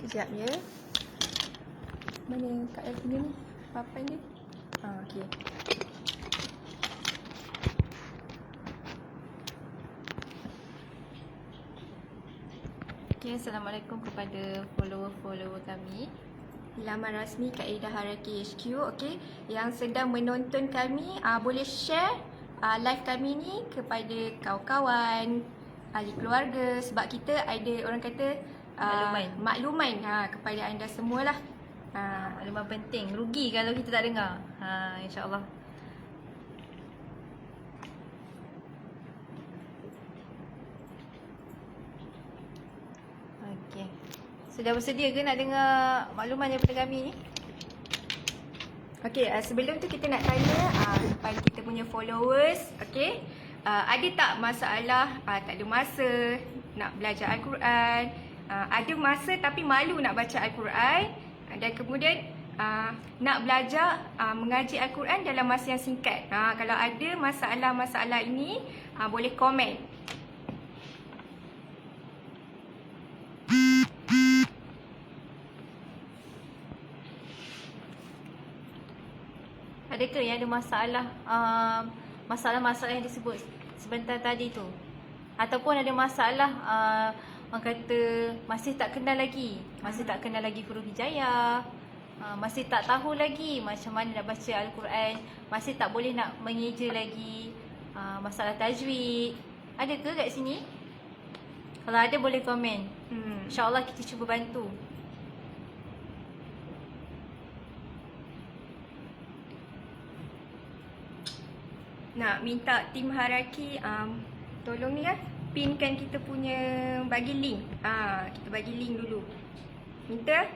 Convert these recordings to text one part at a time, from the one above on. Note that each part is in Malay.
Sekejap ya. Mana Kak Elvina ni? Papan dia? Okey. Okay, Assalamualaikum kepada follower-follower kami. Laman rasmi Kaedah Haraki HQ. Okey, yang sedang menonton kami boleh share live kami ni kepada kawan-kawan, ahli keluarga, sebab kita ada orang kata makluman kepada anda semualah. Makluman penting. Rugi kalau kita tak dengar. InsyaAllah. Okey. Sudah bersedia ke nak dengar makluman daripada kami ni? Okey, sebelum tu kita nak tanya kepada kita punya followers, okey. Ada tak masalah, tak ada masa nak belajar Al-Quran, ada masa tapi malu nak baca Al-Quran, dan kemudian nak belajar mengaji Al-Quran dalam masa yang singkat. Kalau ada masalah-masalah ini, boleh komen. Adakah yang ada masalah masalah-masalah yang disebut sebentar tadi tu? Ataupun ada masalah orang kata masih tak kenal lagi, huruf hijaiyah, masih tak tahu lagi macam mana nak baca Al-Quran, masih tak boleh nak mengeja lagi, masalah tajwid. Ada ke kat sini? Kalau ada boleh komen. InsyaAllah kita cuba bantu. Nak minta tim Haraki tolong ni pinkan kita punya, bagi link. Kita bagi link dulu. Minta.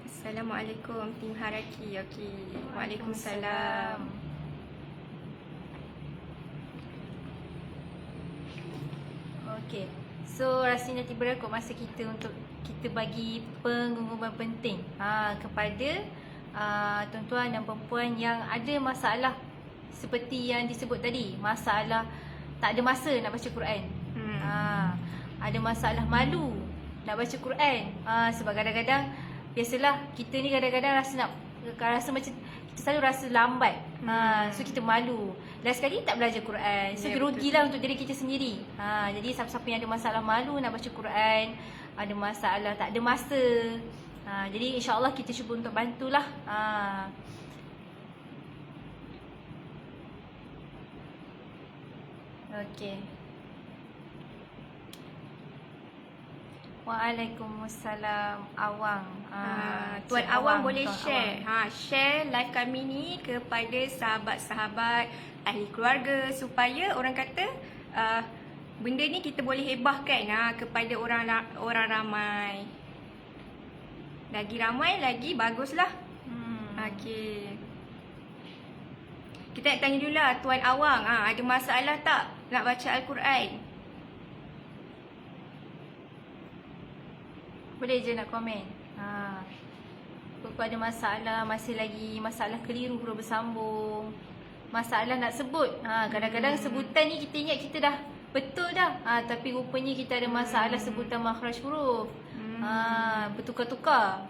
Assalamualaikum tim Haraki. Okey. Waalaikumsalam. Okey. So rasanya tiba dah kot masa kita untuk kita bagi pengumuman penting kepada tuan-tuan dan perempuan yang ada masalah seperti yang disebut tadi, masalah tak ada masa nak baca Quran. Ada masalah malu nak baca Quran. Sebab kadang-kadang biasalah kita ni kadang-kadang rasa macam kita selalu rasa lambat. So kita malu. Last sekali tak belajar Quran. So rugilah untuk diri kita sendiri. Jadi siapa-siapa yang ada masalah malu nak baca Quran, ada masalah tak ada masa, jadi insyaAllah kita cuba untuk bantulah. Okey. Waalaikumsalam Awang. Tuan Awang boleh share. Share live kami ni kepada sahabat-sahabat, ahli keluarga, supaya orang kata benda ni kita boleh hebahkan kepada orang ramai. Lagi ramai lagi baguslah. Okey. Kita nak tanya dulu lah Tuan Awang, ada masalah tak nak baca Al-Quran? Boleh je nak komen. Kalau ada masalah, masih lagi masalah keliru huruf bersambung, masalah nak sebut. Kadang-kadang sebutan ni kita ingat kita dah betul dah, tapi rupanya kita ada masalah sebutan makhraj huruf. Bertukar-tukar.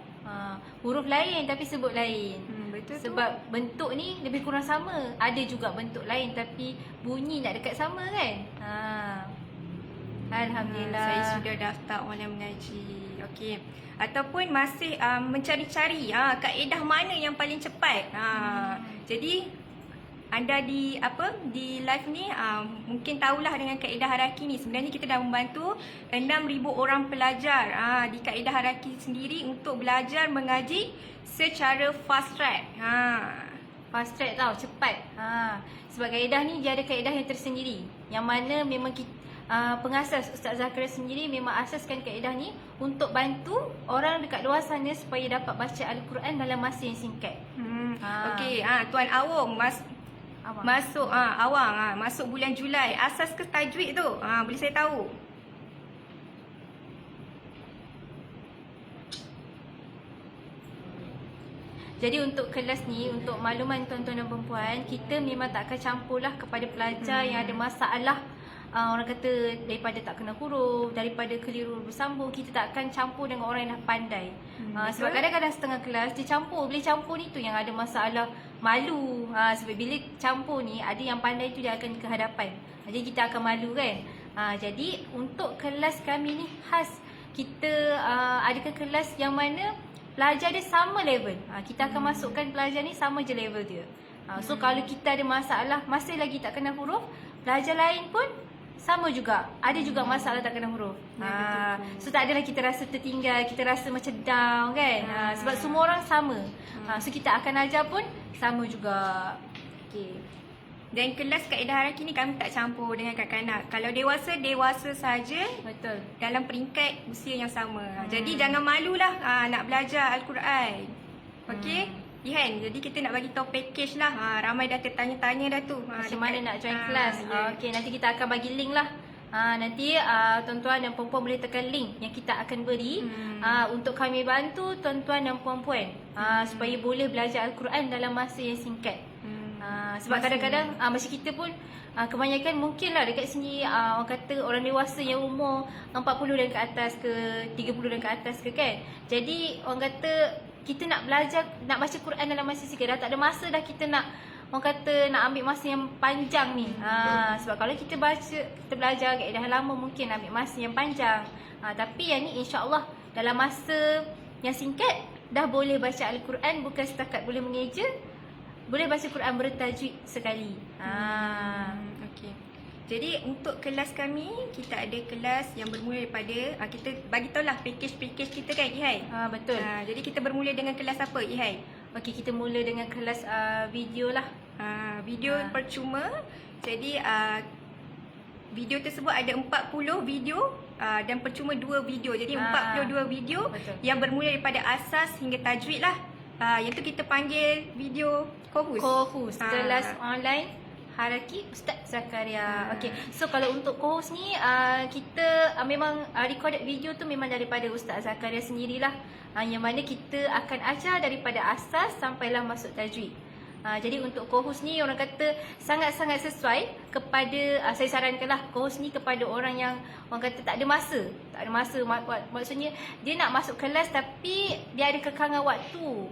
Huruf lain tapi sebut lain. Betul. Sebab bentuk ni lebih kurang sama. Ada juga bentuk lain tapi bunyi nak dekat sama kan. Alhamdulillah. Saya sudah daftar online mengaji. Okey. Ataupun masih mencari-cari kaedah mana yang paling cepat. Jadi anda di live ni mungkin tahulah dengan Kaedah Haraki ni. Sebenarnya kita dah membantu 6,000 orang pelajar di Kaedah Haraki sendiri untuk belajar mengaji secara fast track. Fast track tau, cepat. Sebab kaedah ni dia ada kaedah yang tersendiri, yang mana memang pengasas Ustaz Zakaria sendiri memang asaskan kaedah ni untuk bantu orang dekat luar sana supaya dapat baca Al-Quran dalam masa yang singkat. Okey, Tuan Awang masuk Awang masuk bulan Julai. Asas ke tajwid tu? Boleh saya tahu? Jadi untuk kelas ni, untuk makluman tuan-tuan dan perempuan, kita memang tak akan campurlah kepada pelajar yang ada masalah orang kata daripada tak kena huruf, daripada keliru bersambung, kita tak akan campur dengan orang yang dah pandai. Sebab kadang-kadang setengah kelas dia campur, boleh campur ni tu yang ada masalah malu. Sebab bila campur ni ada yang pandai tu dia akan ke hadapan. Jadi kita akan malu kan. Jadi untuk kelas kami ni khas, kita adakan kelas yang mana pelajar dia sama level. Kita akan masukkan pelajar ni sama je level dia. So kalau kita ada masalah masih lagi tak kena huruf, pelajar lain pun sama juga. Ada juga masalah tak kena huruf. So tak adalah kita rasa tertinggal, kita rasa macam down kan. Sebab semua orang sama. So kita akan ajar pun sama juga. Okay. Dan kelas kaedah haraki ni kami tak campur dengan kanak-kanak. Kalau dewasa, dewasa saja. Betul. Dalam peringkat usia yang sama. Jadi jangan malulah nak belajar Al-Quran. Okey? Ihan, jadi kita nak bagi tahu package lah. Ramai dah tertanya-tanya dah tu. Macam mana nak join kelas. Okey, nanti kita akan bagi link lah. Nanti tuan-tuan dan puan-puan boleh tekan link yang kita akan beri untuk kami bantu tuan-tuan dan puan-puan supaya boleh belajar Al-Quran dalam masa yang singkat. Sebab kadang-kadang macam kita pun kebanyakan mungkin lah dekat sini orang kata orang dewasa yang umur 40 dan ke atas ke 30 dan ke atas ke kan. Jadi orang kata kita nak belajar, nak baca Quran dalam masa singkat, dah tak ada masa dah kita nak orang kata nak ambil masa yang panjang ni. Sebab kalau kita belajar kaedah lama mungkin ambil masa yang panjang. Tapi yang ni insya-Allah dalam masa yang singkat dah boleh baca Al-Quran, bukan setakat boleh mengeja, boleh baca Quran bertajwid sekali. Okey. Jadi untuk kelas kami, kita ada kelas yang bermula daripada kita bagi tahulah package kita kan Ihai. Betul. Jadi kita bermula dengan kelas apa Ihai? Okey, kita mula dengan kelas video lah. Video percuma. Jadi video tersebut ada 40 video dan percuma 2 video. Jadi 42 video. Betul. Yang bermula daripada asas hingga tajwid lah. Yang tu kita panggil video Kohus, kelas online Haraki Ustaz Zakaria. Okey. So kalau untuk Kohus ni kita memang recorded video tu memang daripada Ustaz Zakaria sendirilah. Yang mana kita akan ajar daripada asas sampailah masuk tajwid. Jadi untuk Kohus ni orang kata sangat-sangat sesuai kepada saya sarankanlah Kohus ni kepada orang yang orang kata tak ada masa. Maksudnya dia nak masuk kelas tapi dia ada kekangan waktu.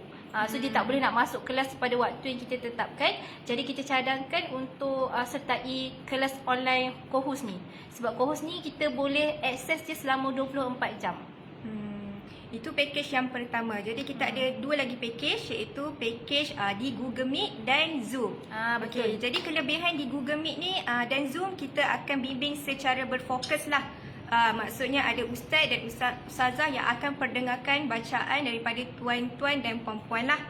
So dia tak boleh nak masuk kelas pada waktu yang kita tetapkan. Jadi kita cadangkan untuk sertai kelas online Kohus ni. Sebab Kohus ni kita boleh akses dia selama 24 jam. Itu package yang pertama. Jadi kita ada 2 lagi package, iaitu package di Google Meet dan Zoom. Betul. Okay. Jadi kelebihan di Google Meet ni dan Zoom, kita akan bimbing secara berfokus lah. Maksudnya ada ustaz dan ustazah yang akan perdengarkan bacaan daripada tuan-tuan dan puan-puan lah.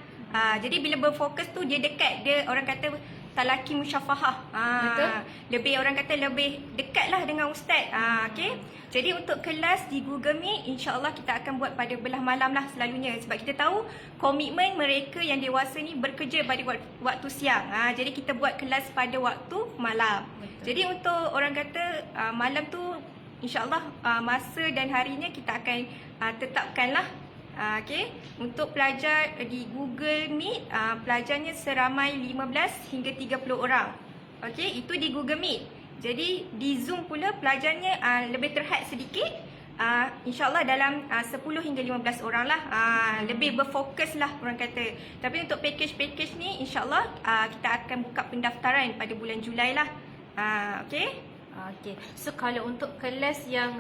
Jadi bila berfokus tu dia dekat, dia orang kata talaki musyafahah. Betul. Lebih orang kata lebih dekat lah dengan ustaz. Okay. Jadi untuk kelas di Google Meet, insya-Allah kita akan buat pada belah malam lah selalunya. Sebab kita tahu komitmen mereka yang dewasa ni bekerja pada waktu siang. Jadi kita buat kelas pada waktu malam. Betul. Jadi untuk orang kata malam tu InsyaAllah masa dan harinya kita akan tetapkanlah. Okay. Untuk pelajar di Google Meet, pelajarnya seramai 15 hingga 30 orang. Okay, itu di Google Meet. Jadi di Zoom pula pelajarnya lebih terhad sedikit. InsyaAllah dalam 10 hingga 15 orang lah. Lebih berfokus lah orang kata. Tapi untuk package ni InsyaAllah kita akan buka pendaftaran pada bulan Julai lah. Okay. Okey. So kalau untuk kelas yang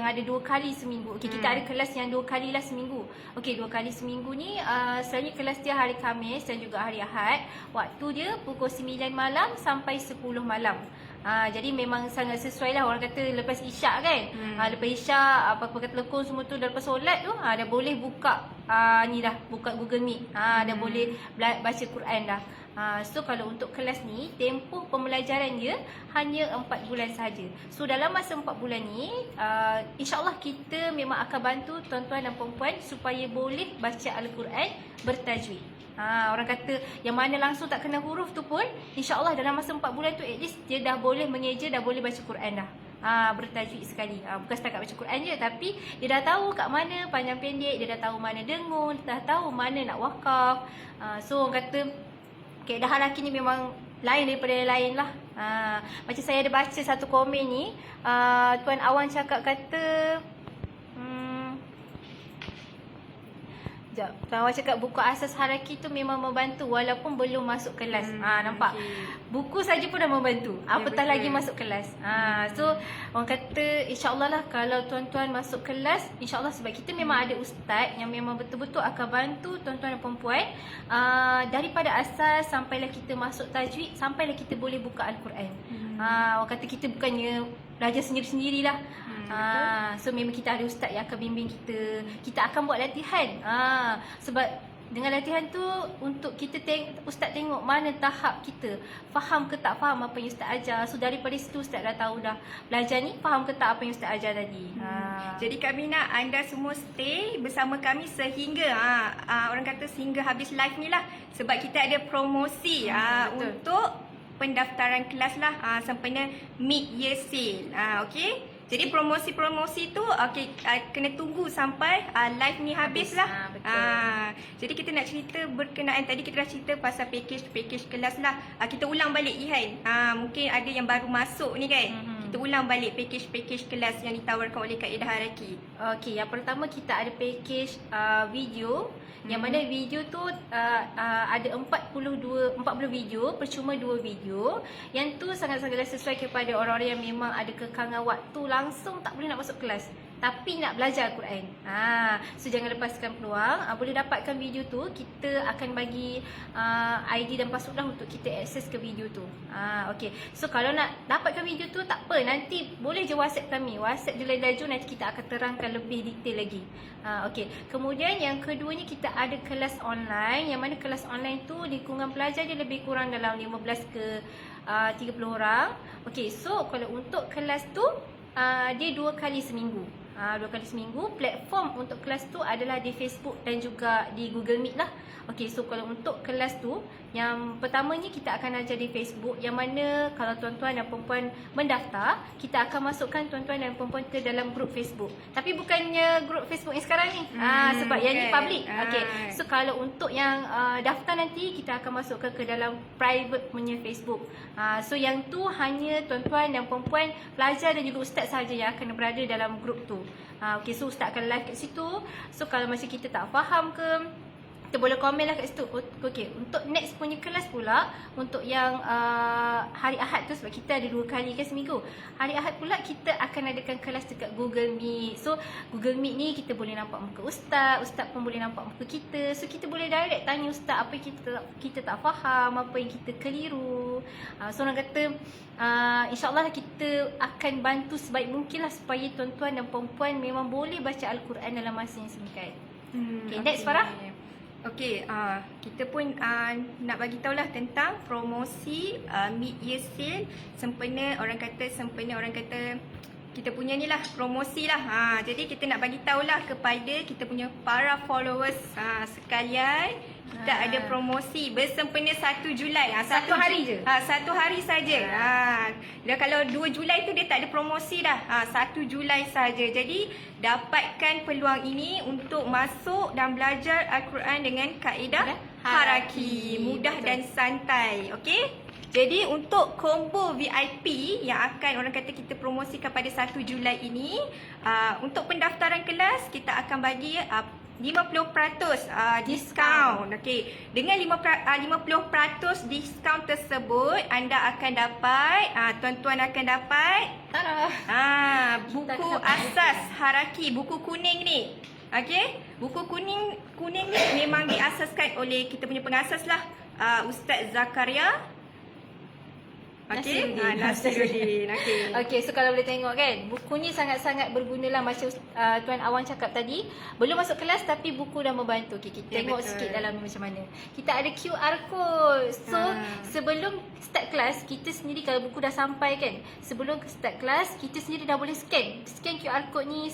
ada 2 kali seminggu. Okey, kita ada kelas yang 2 kali lah seminggu. Okey, 2 kali seminggu ni selalunya kelas dia hari Khamis dan juga hari Ahad. Waktu dia pukul 9 malam sampai 10 malam. Jadi memang sangat sesuai lah orang kata lepas isyak kan. Lepas isyak apa-apa kata lekong semua tu dah lepas solat tu dah boleh buka ni dah buka Google Meet. Dah boleh baca Quran dah. So kalau untuk kelas ni tempoh pembelajaran dia hanya 4 bulan sahaja. So dalam masa 4 bulan ni insya-Allah kita memang akan bantu tuan-tuan dan puan-puan supaya boleh baca Al-Quran bertajwid. Orang kata yang mana langsung tak kena huruf tu pun insya-Allah dalam masa 4 bulan tu at least dia dah boleh mengeja, dah boleh baca Quran dah. Bertajwid sekali. Bukan setakat baca Quran je, tapi dia dah tahu kat mana panjang pendek, dia dah tahu mana dengung, dia dah tahu mana nak wakaf. So orang kata kaedah haraki ni memang lain daripada yang lain lah. Macam saya ada baca satu komen ni, Tuan Awan cakap kata, sekejap. Tuan Awan cakap buku asas haraki tu memang membantu walaupun belum masuk kelas. Nampak? Okay. Buku saja pun dah membantu. Apatah betul. lagi masuk kelas. So orang kata insya-Allah lah kalau tuan-tuan masuk kelas, insya-Allah sebab kita memang ada ustaz yang memang betul-betul akan bantu tuan-tuan dan puan-puan daripada asas sampailah kita masuk tajwid, sampailah kita boleh buka Al-Quran. Orang kata kita bukannya belajar sendiri-sendirilah. So memang kita ada ustaz yang akan bimbing kita. Kita akan buat latihan. Sebab dengan latihan tu untuk kita ustaz tengok mana tahap kita, faham ke tak faham apa yang ustaz ajar. So daripada situ ustaz dah tahu dah belajar ni faham ke tak apa yang ustaz ajar tadi. Jadi kami nak anda semua stay bersama kami sehingga orang kata sehingga habis live ni lah, sebab kita ada promosi untuk pendaftaran kelas lah sempena mid year sale. Okey. Jadi promosi-promosi tu kena tunggu sampai live ni habis lah. Betul. Jadi kita nak cerita berkenaan, tadi kita dah cerita pasal package kelas lah. Kita ulang balik Ihan. Mungkin ada yang baru masuk ni kan. Kita ulang balik package kelas yang ditawarkan oleh Kaedah Haraki. Okey, yang pertama kita ada package video. Yang mana video tu ada 40 video, percuma 2 video. Yang tu sangat-sangatlah sesuai kepada orang-orang yang memang ada kekangan waktu langsung tak boleh nak masuk kelas tapi nak belajar Al-Quran. So jangan lepaskan peluang. Boleh dapatkan video tu. Kita akan bagi ID dan password lah untuk kita akses ke video tu. Okey. So kalau nak dapatkan video tu tak apa, nanti boleh je WhatsApp kami. WhatsApp je laju, nanti kita akan terangkan lebih detail lagi. Okey. Kemudian yang keduanya kita ada kelas online, yang mana kelas online tu lingkungan pelajar dia lebih kurang dalam 15 ke 30 orang. Okey. So kalau untuk kelas tu dia 2 kali seminggu. 2 kali seminggu. Platform untuk kelas tu adalah di Facebook dan juga di Google Meet lah. Okey, so kalau untuk kelas tu, yang pertamanya kita akan ajar di Facebook, yang mana kalau tuan-tuan dan perempuan mendaftar, kita akan masukkan tuan-tuan dan perempuan ke dalam grup Facebook. Tapi bukannya grup Facebook yang sekarang ni. Sebab yang ni public. Okey. So kalau untuk yang daftar nanti, kita akan masukkan ke dalam private punya Facebook. So yang tu hanya tuan-tuan dan perempuan, pelajar dan juga ustaz sahaja yang akan berada dalam grup tu. Okey, so ustaz akan live kat situ. So kalau masih kita tak faham ke, kita boleh komen lah kat situ. Okey, untuk next punya kelas pula, untuk yang hari Ahad tu, sebab kita ada 2 kali kan seminggu. Hari Ahad pula kita akan adakan kelas dekat Google Meet. So Google Meet ni kita boleh nampak muka ustaz, ustaz pun boleh nampak muka kita. So kita boleh direct tanya ustaz apa yang kita tak faham, apa yang kita keliru. So orang kata InsyaAllah kita akan bantu sebaik mungkin lah supaya tuan-tuan dan perempuan memang boleh baca Al-Quran dalam masa yang singkat. Okay, next Farah. Okey, kita pun nak bagi tahulah tentang promosi mid year sale sempena orang kata kita punya ni lah promosi lah. Jadi kita nak bagi tahulah kepada kita punya para followers sekalian, kita ada promosi bersempena 1 Julai. Satu hari je. Satu hari saja. Dan kalau 2 Julai tu dia tak ada promosi dah. 1 Julai saja. Jadi dapatkan peluang ini untuk masuk dan belajar Al-Quran dengan kaedah haraki, mudah dan santai. Okey? Jadi untuk combo VIP yang akan orang kata kita promosikan pada 1 Julai ini, untuk pendaftaran kelas kita akan bagi 50% diskaun. Okey. Dengan 50% diskaun tersebut, anda akan dapat tuan-tuan akan dapat buku asas haraki, buku kuning ni. Okey? Buku kuning ni memang diasaskan oleh kita punya pengasas lah, Ustaz Zakaria. Okey, Nasiruddin. Okey, so kalau boleh tengok kan, buku ni sangat-sangat berguna lah macam Tuan Awan cakap tadi. Belum masuk kelas tapi buku dah membantu. Okey, kita tengok sikit dalam ni macam mana. Kita ada QR code. So, sebelum start kelas, kita sendiri kalau buku dah sampai kan, sebelum start kelas, kita sendiri dah boleh scan QR code ni,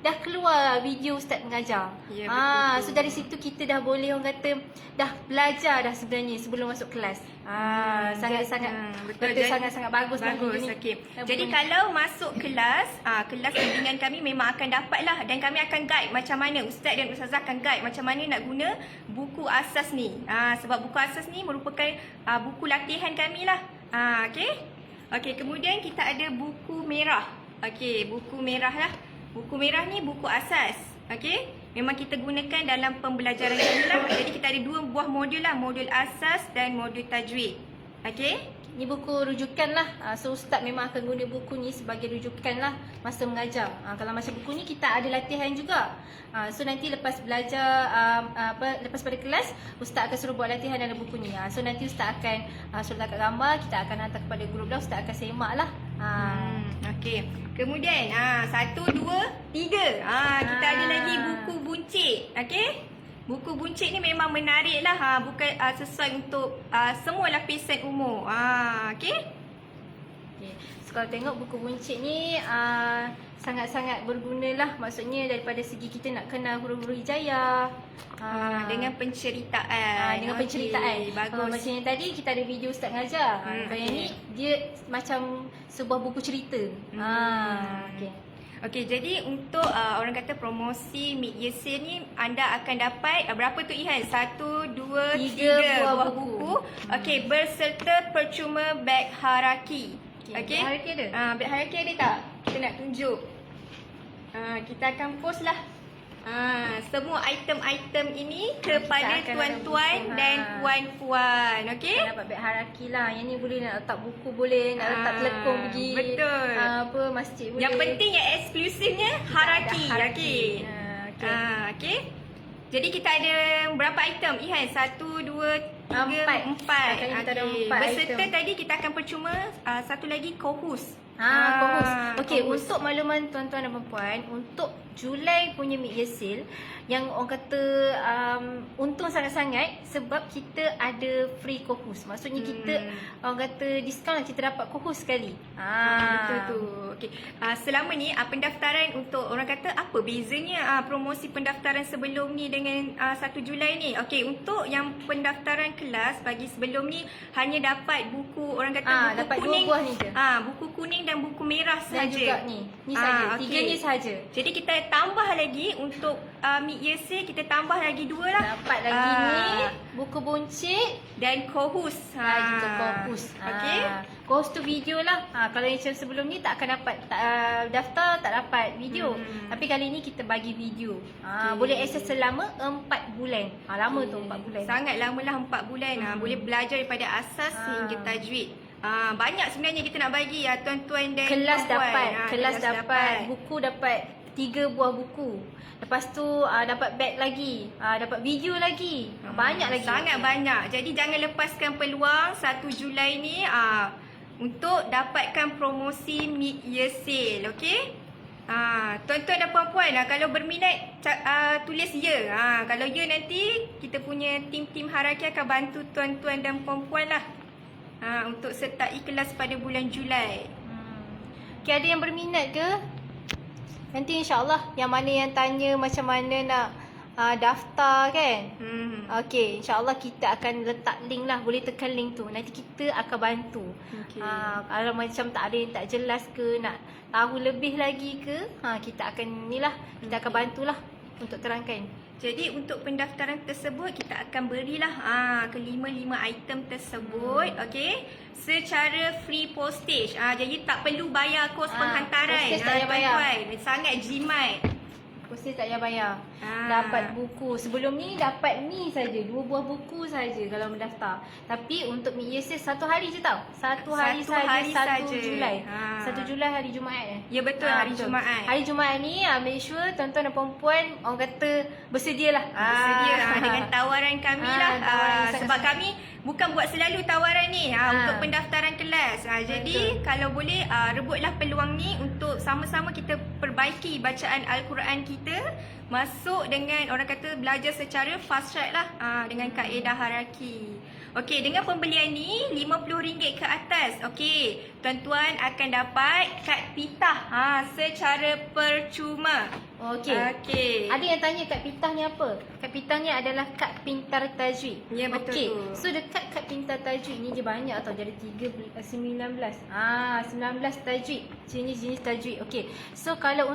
dah keluar video ustaz mengajar. Ya, betul. So dari situ kita dah boleh orang kata dah belajar dah sebenarnya sebelum masuk kelas. Sangat-sangat Kata sangat-sangat bagus lah buku Bagus, ni. okey. Buku Jadi ni. kalau masuk kelas, kelas bimbingan kami memang akan dapatlah, dan kami akan guide macam mana, ustaz dan ustazah akan guide macam mana nak guna buku asas ni. Sebab buku asas ni merupakan buku latihan kami lah. Okey. Okey, kemudian kita ada buku merah. Okey, buku merah lah. Buku merah ni buku asas. Okey. Memang kita gunakan dalam pembelajaran kami lah. Jadi kita ada 2 buah modul lah, modul asas dan modul tajwid. Okey. Ni buku rujukan lah. So ustaz memang akan guna buku ni sebagai rujukan lah masa mengajar. Kalau macam buku ni kita ada latihan juga. So nanti lepas belajar lepas pada kelas, ustaz akan suruh buat latihan dalam buku ni. So nanti ustaz akan suruh letak gambar, kita akan hantar kepada guru dah, ustaz akan semak lah. Okey. Kemudian 1, 2, 3. Kita ada lagi buku buncit. Okey. Buku buncit ni memang menarik lah, bukan sesuai untuk semua lapisan umur. Okey. Okay. So kalau tengok buku buncit ni sangat-sangat berguna lah. Maksudnya daripada segi kita nak kenal huruf-huruf hijaiyah. Dengan penceritaan. Dengan penceritaan. Okey, bagus. Macam yang tadi kita ada video ustaz ngajar. Kalau yang okey. ni dia macam sebuah buku cerita. Okey. Okey, jadi untuk orang kata promosi Mid Year Sale ni, anda akan dapat berapa tu Ihan? 1, 2, 3 buah buku. Okey, berserta percuma beg haraki. Okey. Beg haraki ada? Beg haraki ada tak? Kita nak tunjuk. Kita akan post lah. Semua item-item ini kepada Kita akan tuan-tuan ada buku, dan puan-puan. Okey? Kita dapat beg haraki lah. Yang ni boleh nak letak buku, boleh nak letak telekong pergi. Betul. Masjid boleh. Yang penting yang eksklusifnya haraki. Ada Okey. Okey. Okey. Jadi kita ada berapa item? Ihan, 1, 2, 3, 4. Kali kita ada 4 Berserta item. tadi kita akan percuma satu lagi kohus. Kohus. Okey, kohus. untuk makluman tuan-tuan dan puan, untuk Julai punya Mid Year Sale yang orang kata untung sangat-sangat sebab kita ada free kohus. Maksudnya kita orang kata diskaun lah, kita dapat kohus sekali. Betul tu. Okey. Selama ni pendaftaran untuk orang kata apa bezanya promosi pendaftaran sebelum ni dengan 1 Julai ni? Okey, untuk yang pendaftaran kelas bagi sebelum ni hanya dapat buku orang kata buku dapat kuning. 2 buah ni je. Buku kuning dan buku merah Dan saja. juga ni. Ni saja. 3 okey. ni saja. Jadi kita tambah lagi untuk Mid Year Sale, kita tambah lagi 2 lah. Dapat lagi ni buku buncit Dan kohus. lagi ke kohus. Okey. Kohus tu video lah. Kalau yang macam sebelum ni tak akan dapat daftar, tak dapat video. Tapi kali ni kita bagi video. Boleh akses selama 4 bulan. Lama tu 4 bulan. Sangat lamalah 4 bulan. Boleh belajar daripada asas hingga tajwid. Banyak sebenarnya kita nak bagi tuan-tuan dan Kelas puan-puan. dapat, kelas dapat, buku dapat 3 buah buku. Lepas tu dapat beg lagi, dapat video lagi. Banyak lagi. Sangat banyak. Jadi jangan lepaskan peluang 1 Julai ni untuk dapatkan promosi Mid Year Sale. Okey? Tuan-tuan dan puan-puan, kalau berminat tulis ya. Kalau ya, nanti kita punya tim-tim haraki akan bantu tuan-tuan dan puan-puan lah untuk sertai kelas pada bulan Julai. Okay, ada yang berminat ke? Nanti insyaAllah yang mana yang tanya macam mana nak daftar kan? Okay, insyaAllah kita akan letak link lah. Boleh tekan link tu. Nanti kita akan bantu. Okey. Kalau macam tak ada yang tak jelas ke, nak tahu lebih lagi ke, kita akan ni lah. Kita akan bantulah untuk terangkan. Jadi untuk pendaftaran tersebut kita akan berilah kelima-lima item tersebut, okey, secara free postage. Jadi tak perlu bayar kos penghantaran. Postage tak payah bayar. tuan-tuan. Sangat jimat. Postage tak payah bayar. Dapat buku. Sebelum ni dapat ni saja, 2 buah buku saja kalau mendaftar. Tapi untuk Mid Year Sale 1 hari je tau. 1 hari Satu saja, hari 1 saja. Julai. 1 Julai hari Jumaat. Ya, betul, hari Jumaat. Hari Jumaat ni make sure tuan-tuan dan puan-puan orang kata bersedialah. Bersedia dengan tawaran kami lah. tawaran yang Sebab sangat- kami bukan buat selalu tawaran ni untuk pendaftaran kelas. Jadi kalau boleh rebutlah peluang ni untuk sama-sama kita perbaiki bacaan Al-Quran kita, masuk dengan orang kata belajar secara fast track lah dengan kaedah haraki. Okey, dengan pembelian ni RM50 ke atas. Okey, tuan-tuan akan dapat kad pitah secara percuma. Okey. Okey. Ada yang tanya kad pitah ni apa? Kad pitah ni adalah kad pintar tajwid. Ya, betul Okey. tu. So dekat kad pintar tajwid ni dia banyak tau, jadi 19. 19 tajwid. Jenis-jenis tajwid. Okey. So kalau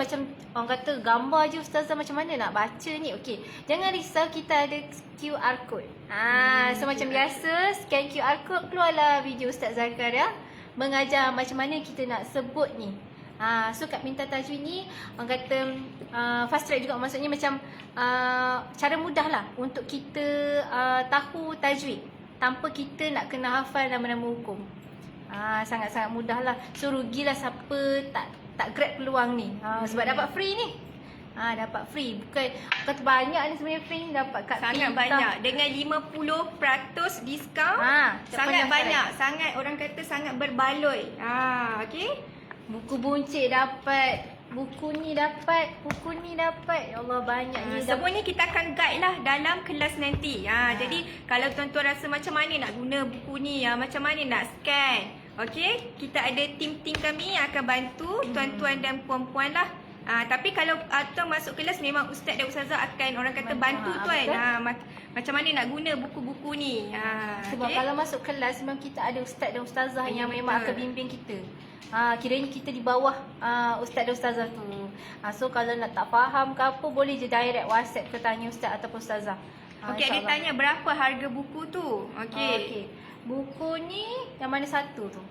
macam orang kata gambar je ustazah macam mana nak baca ni. Okey. Jangan risau, kita ada QR code. So macam biasa scan QR code, keluarlah video Ustaz Zakaria mengajar macam mana kita nak sebut ni. So kat pintar tajwid ni orang kata fast track juga, maksudnya macam cara mudah lah untuk kita tahu tajwid tanpa kita nak kena hafal nama-nama hukum. Sangat-sangat mudah lah. So rugilah siapa tak grab peluang ni. Sebab dapat free ni. Dapat free. Bukan banyak ni sebenarnya free ni, dapat kat Sangat banyak. Dengan 50% diskaun. Sangat banyak. Sangat, orang kata sangat berbaloi. Okey. Buku buncit dapat, buku ni dapat, buku ni dapat. Ya Allah, banyak ni. Semuanya kita akan guide lah dalam kelas nanti. Jadi kalau tuan-tuan rasa macam mana nak guna buku ni, macam mana nak scan, okey, kita ada tim-tim kami yang akan bantu tuan-tuan dan puan-puan lah. Tapi kalau tuan masuk kelas, memang ustaz dan ustazah akan, orang kata, bantu tuan macam mana nak guna buku-buku ni. Sebab kalau masuk kelas memang kita ada ustaz dan ustazah yang memang akan bimbing kita. Kiranya kita di bawah ustaz dan ustazah tu. So kalau nak tak faham ke apa, boleh je direct WhatsApp ke tanya ustaz ataupun ustazah. Okey, ada tanya berapa harga buku tu. Okey. Buku ni yang mana satu tu?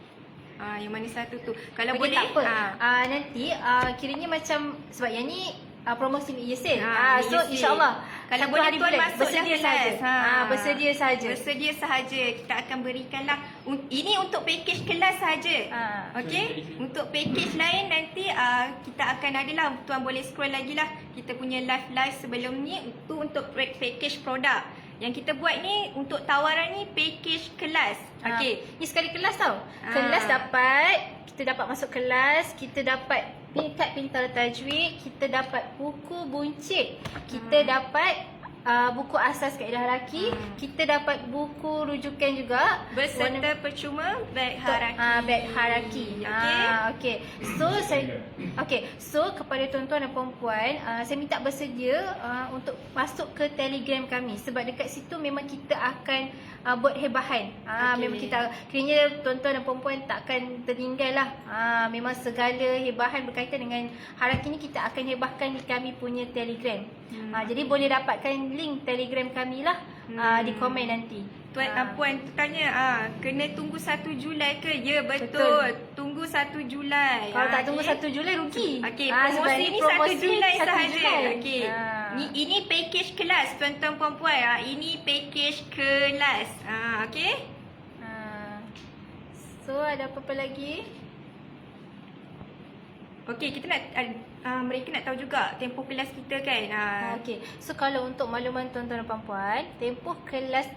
Yang mana satu tu? Kalau Okey, boleh tak apa. Nanti kiranya macam, sebab yang ni promosi ESL. So insya-Allah kalau boleh tuan masuk bersedia kelas. Bersedia saja. Bersedia sahaja. Kita akan berikanlah. Ini untuk package kelas sahaja. Okey. Untuk package lain nanti kita akan adalah, tuan boleh scroll lagi lah. Kita punya live sebelum ni itu untuk package produk. Yang kita buat ni untuk tawaran ni package kelas. Okey. Ni sekali kelas tau. Kelas dapat, kita dapat masuk kelas, kita dapat kad pintar tajwid, kita dapat buku buncit, kita dapat buku asas kaedah haraki, kita dapat buku rujukan juga berserta percuma beg haraki. Beg haraki. Okey. So kepada tuan-tuan dan puan-puan, saya minta bersedia untuk masuk ke Telegram kami, sebab dekat situ memang kita akan buat hebahan. Memang kita, kiranya tuan-tuan dan puan-puan takkan tertinggal lah. Memang segala hebahan berkaitan dengan haraki ni kita akan hebahkan di kami punya Telegram. Jadi boleh dapatkan link Telegram kami lah di komen nanti. Tuan puan tanya, kena tunggu 1 Julai ke? Ya, betul. Tunggu 1 Julai. Kalau tak tunggu 1 Julai rugi. Okey, promosi ni 1 Julai sahaja. Okey. Ini package kelas tuan-tuan puan-puan. Ini package kelas. Okey. So ada apa-apa lagi? Okey, kita nak mereka nak tahu juga tempoh kelas kita kan. Okey. So kalau untuk makluman tuan-tuan dan puan-puan, tempoh kelas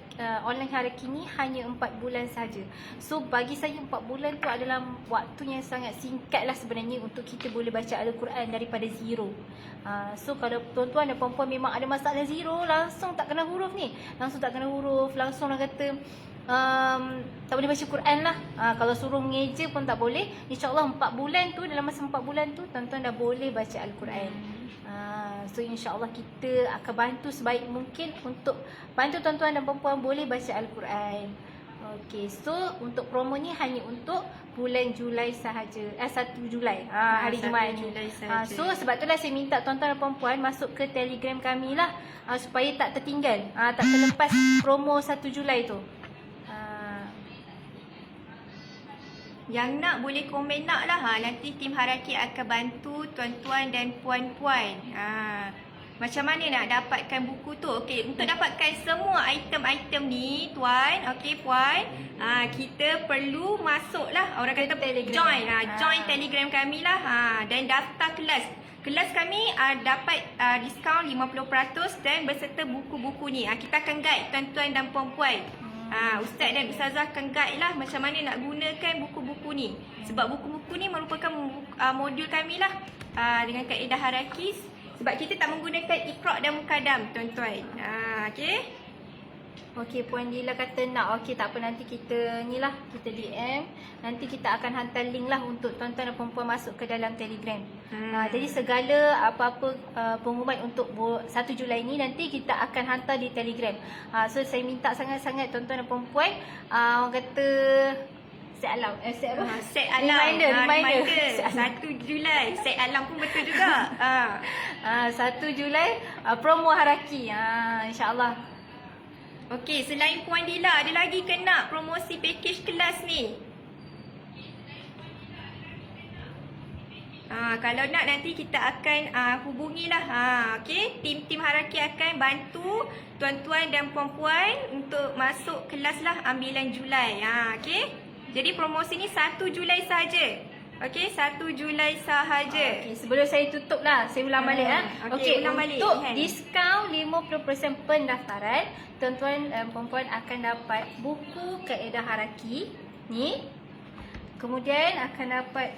online haraki ni hanya 4 bulan saja. So bagi saya 4 bulan tu adalah waktu yang sangat singkat lah sebenarnya untuk kita boleh baca Al-Quran daripada zero. So kalau tuan-tuan dan puan-puan memang ada masalah zero, langsung tak kena huruf ni, langsung orang kata tak boleh baca Quran lah. Kalau suruh mengeja pun tak boleh. InsyaAllah 4 bulan tu, dalam masa 4 bulan tu tuan-tuan dah boleh baca Al-Quran. So insyaAllah kita akan bantu sebaik mungkin untuk bantu tuan-tuan dan perempuan boleh baca Al-Quran. Okey, so untuk promo ni hanya untuk bulan Julai sahaja. 1 Julai. Hari Jumaat ni. So sebab itulah saya minta tuan-tuan dan perempuan masuk ke Telegram kami lah, supaya tak tertinggal, tak terlepas promo 1 Julai tu. Yang nak boleh komen nak lah. Nanti tim Haraki akan bantu tuan-tuan dan puan-puan. Macam mana nak dapatkan buku tu? Okey, untuk dapatkan semua item-item ni tuan, okey puan, kita perlu masuk lah, orang kata join, join Telegram kami lah, dan daftar kelas. Kelas kami dapat diskaun 50% dan berserta buku-buku ni. Kita akan guide tuan-tuan dan puan-puan. Ustaz dan ustazah akan guide lah macam mana nak gunakan buku-buku ni. Sebab buku-buku ni merupakan modul kami lah, dengan kaedah harakis. Sebab kita tak menggunakan Iqra' dan Muqaddam tuan-tuan. Okey. Okey, Puan Dila kata nak. Okey, tak apa, nanti kita ni lah, kita DM. Nanti kita akan hantar link lah untuk tuan-tuan dan perempuan masuk ke dalam Telegram. Jadi segala apa-apa pengumuman untuk 1 Julai ni nanti kita akan hantar di Telegram. So saya minta sangat-sangat tuan-tuan dan perempuan, orang kata set alarm. Set apa? Set alarm. Reminder. Set 1 Julai. Set alarm pun betul juga. 1 Julai promo Haraki. InsyaAllah. Okey, selain Puan Dila, ada lagi ke nak promosi package kelas ni? Kalau nak nanti kita akan hubungilah. Okey, tim-tim Haraki akan bantu tuan-tuan dan puan-puan untuk masuk kelas lah ambilan Julai. Okey. Jadi promosi ni 1 Julai saja. Okey, 1 Julai sahaja. Okey, sebelum saya tutup lah, saya ulang balik Okey, ulang balik. Untuk diskaun 50% pendaftaran, tuan-tuan dan perempuan akan dapat buku kaedah Haraki ni. Kemudian akan dapat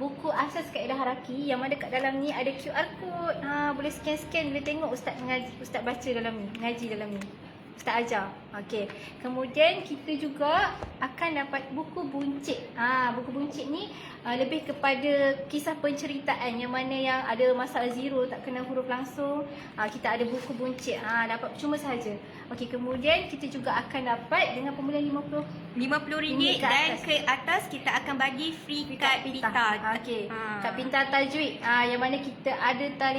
buku asas kaedah Haraki yang mana kat dalam ni ada QR code. Boleh scan-scan, boleh tengok ustaz mengaji, ustaz baca dalam ni, mengaji dalam ni. Ustaz ajar. Okey. Kemudian kita juga akan dapat buku buncit. Buku buncit ni lebih kepada kisah penceritaan yang mana yang ada masalah zero, tak kena huruf langsung. Kita ada buku buncit. Dapat percuma sahaja. Okey, kemudian kita juga akan dapat dengan pembelian RM50 dan ke atas kita akan bagi free kad pita. Okey. Kad pintar tajwid. Yang mana kita ada tali